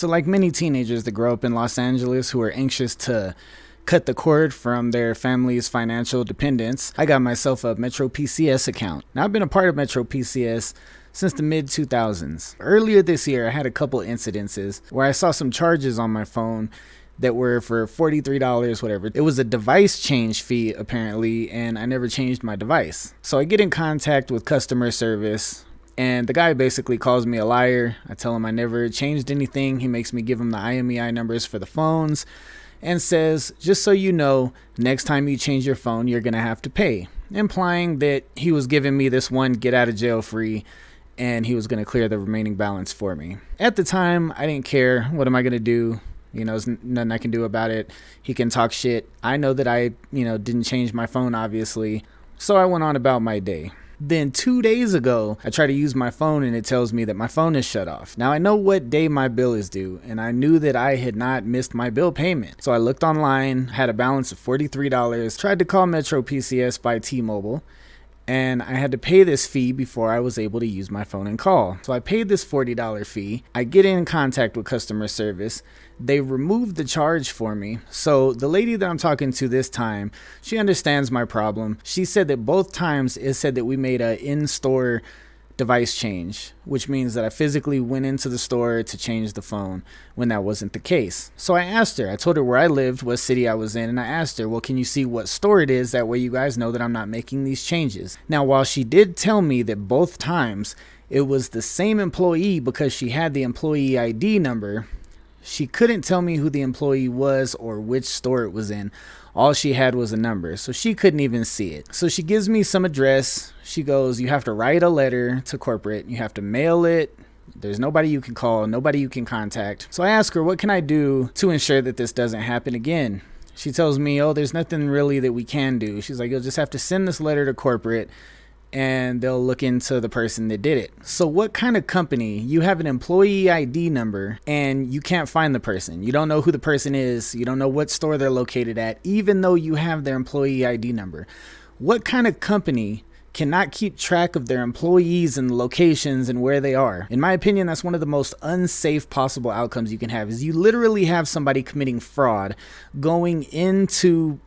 So like many teenagers that grow up in Los Angeles who are anxious to cut the cord from their family's financial dependence, I got myself a Metro PCS account. Now, I've been a part of Metro PCS since the mid 2000s. Earlier this year, I had a couple incidences where I saw some charges on my phone that were for $43, whatever. It was a device change fee, apparently, and I never changed my device. So I get in contact with customer service, and the guy basically calls me a liar. I tell him I never changed anything. He makes me give him the IMEI numbers for the phones and says, just so you know, next time you change your phone, you're going to have to pay, implying that he was giving me this one get out of jail free and he was going to clear the remaining balance for me. At the time, I didn't care. What am I going to do? There's nothing I can do about it. He can talk shit. I know that I, didn't change my phone, obviously. So I went on about my day. Then 2 days ago, I try to use my phone and it tells me that my phone is shut off. Now I know what day my bill is due and I knew that I had not missed my bill payment. So I looked online, had a balance of $43, tried to call Metro PCS by T-Mobile, and I had to pay this fee before I was able to use my phone and call. So I paid this $40 fee. I get in contact with customer service. They removed the charge for me. So the lady that I'm talking to this time, she understands my problem. She said that both times it said that we made a in-store device change, which means that I physically went into the store to change the phone when that wasn't the case. So I asked her, I told her where I lived, what city I was in, and I asked her, well, can you see what store it is? That way you guys know that I'm not making these changes. Now, while she did tell me that both times it was the same employee because she had the employee ID number, she couldn't tell me who the employee was or which store it was in. All she had was a number, so she couldn't even see it. So she gives me some address. She goes, you have to write a letter to corporate. You have to mail it. There's nobody you can call, nobody you can contact. So I ask her, what can I do to ensure that this doesn't happen again? She tells me, oh, there's nothing really that we can do. She's like, you'll just have to send this letter to corporate and they'll look into the person that did it. So what kind of company, you have an employee ID number and you can't find the person. You don't know who the person is. You don't know what store they're located at, even though you have their employee ID number. What kind of company cannot keep track of their employees and locations and where they are? In my opinion, that's one of the most unsafe possible outcomes you can have, is you literally have somebody committing fraud, going into,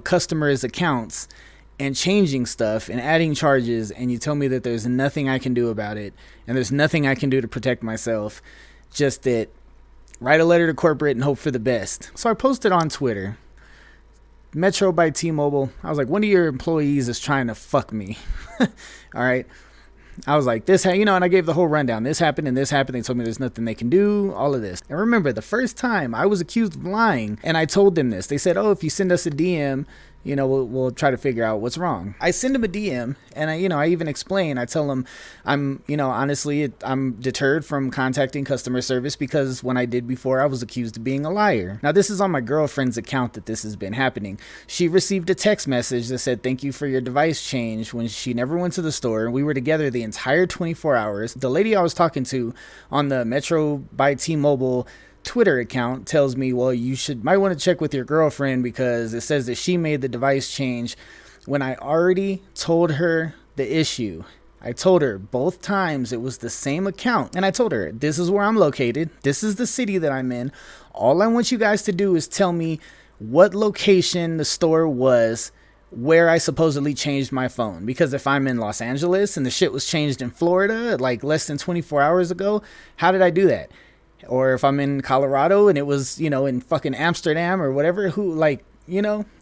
customers' accounts and changing stuff and adding charges, and you tell me that there's nothing I can do about it and there's nothing I can do to protect myself, just that write a letter to corporate and hope for the best. So I posted on Twitter, Metro by T-Mobile. I was like, one of your employees is trying to fuck me. All right. I was like, and I gave the whole rundown. This happened and this happened. They told me there's nothing they can do, all of this. And remember, the first time I was accused of lying and I told them this, they said, oh, if you send us a DM, we'll try to figure out what's wrong. I send them a DM and I even explain, I tell them honestly, I'm deterred from contacting customer service because when I did before, I was accused of being a liar. Now, this is on my girlfriend's account that this has been happening. She received a text message that said, thank you for your device change, when she never went to the store. We were together the entire 24 hours. The lady I was talking to on the Metro by T-Mobile Twitter account tells me, well, might want to check with your girlfriend because it says that she made the device change when I already told her the issue. I told her both times it was the same account, and I told her, this is where I'm located. This is the city that I'm in. All I want you guys to do is tell me what location the store was where I supposedly changed my phone. Because if I'm in Los Angeles and the shit was changed in Florida like less than 24 hours ago, how did I do that? Or if I'm in Colorado and it was, in fucking Amsterdam or whatever,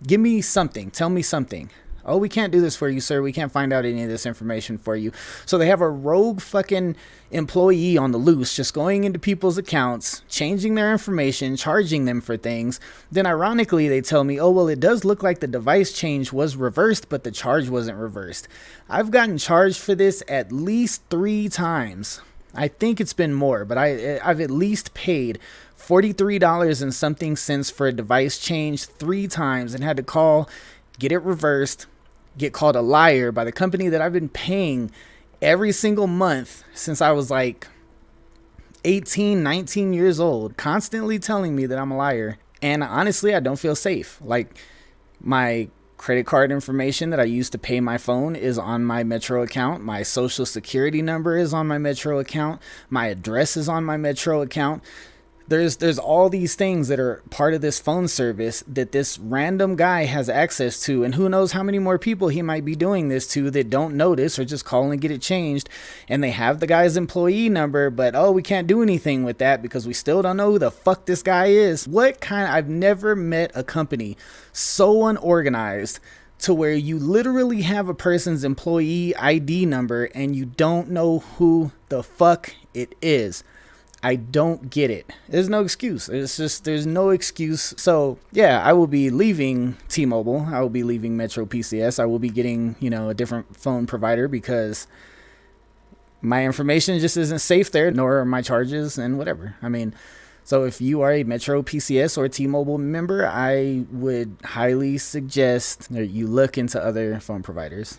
give me something. Tell me something. Oh, we can't do this for you, sir. We can't find out any of this information for you. So they have a rogue fucking employee on the loose, just going into people's accounts, changing their information, charging them for things. Then ironically, they tell me, oh, well, it does look like the device change was reversed, but the charge wasn't reversed. I've gotten charged for this at least 3 times. I think it's been more, but I've at least paid $43 and something cents for a device change 3 times and had to call, get it reversed, get called a liar by the company that I've been paying every single month since I was like 18, 19 years old, constantly telling me that I'm a liar. And honestly, I don't feel safe. Like, my credit card information that I used to pay my phone is on my Metro account. My social security number is on my Metro account. My address is on my Metro account. There's all these things that are part of this phone service that this random guy has access to, and who knows how many more people he might be doing this to that don't notice or just call and get it changed, and they have the guy's employee number, but we can't do anything with that because we still don't know who the fuck this guy is. I've never met a company so unorganized to where you literally have a person's employee ID number and you don't know who the fuck it is. I don't get it. There's no excuse. There's no excuse. So yeah, I will be leaving T-Mobile. I will be leaving Metro PCS. I will be getting, a different phone provider because my information just isn't safe there, nor are my charges and whatever. So if you are a Metro PCS or T-Mobile member, I would highly suggest that you look into other phone providers.